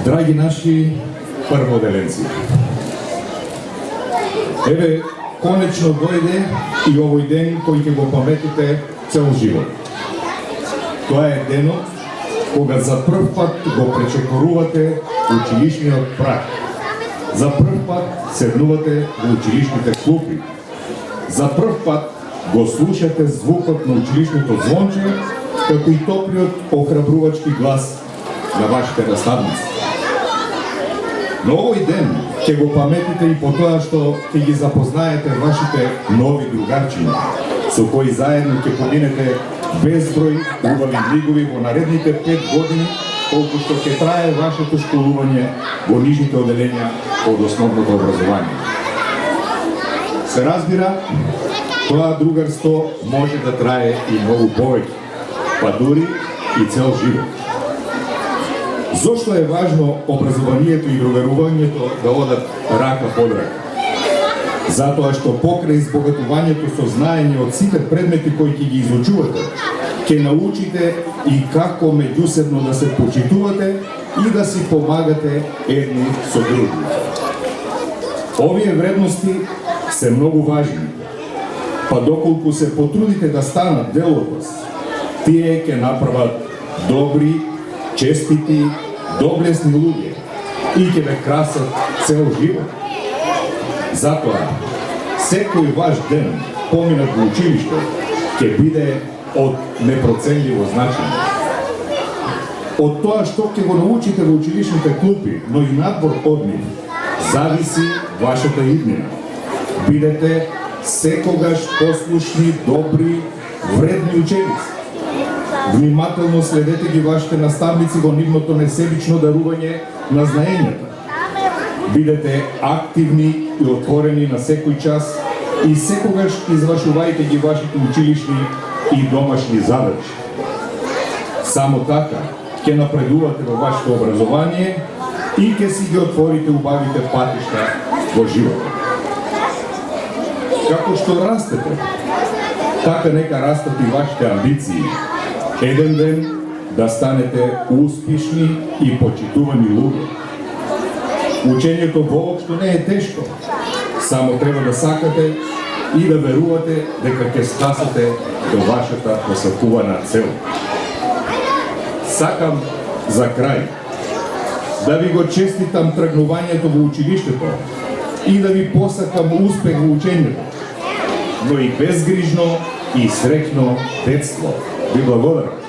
Драги наши прводеленци, еве, конечно дојде и овој ден кој ќе го паметите цел живот. Тоа е денот кога за прв пат го пречекорувате училишниот праг. За прв пат седнувате во училишните клупи. За прв пат го слушате звукот на училишното звонче, како и топлиот охрабрувачки глас на вашите наставници. Но овој ден ќе го паметите и по тоа што ќе ги запознаете вашите нови другарчиња, со кои заедно ќе поминете безброј убави мигови во наредните 5 години, колку што ќе трае вашето школување во нижните оделенја од основното образование. Се разбира, тоа другарство може да трае и многу повеќе, па дури и цел живот. Зошто е важно образованието и другарувањето да одат рака под рака? Затоа што покрај избогатувањето со знаење од сите предмети кои ќе ги изучувате, ќе научите и како меѓусебно да се почитувате и да си помагате едни со други. Овие вредности се многу важни, па доколку се потрудите да станат дел од вас, тие ќе направат добри, честити, доблесни луѓе и ќе ве красат цел живот. Затоа, секој ваш ден поминат во училиште ќе биде од непроценливо значење. Од тоа што ќе го научите во училишните клупи, но и надвор од нив, зависи вашата иднина. Бидете секогаш послушни, добри, вредни ученици. Внимателно следете ги вашите наставници во нивното несебично дарување на знаењата. Бидете активни и отворени на секој час и секогаш извршувајте ги вашите училишни и домашни задачи. Само така ќе напредувате во вашето образование и ќе си ги отворите убавите патишта во животот. Како што растете, така нека растат и вашите амбиции. Еден ден да станете успешни и почитувани луѓе. Учењето воопшто не е тешко, само треба да сакате и да верувате дека ќе стасате до вашата посакувана цел. Сакам за крај да ви го честитам тргнувањето во училиштето и да ви посакам успех во учењето, но и безгрижно и среќно детство. Ви благодарам.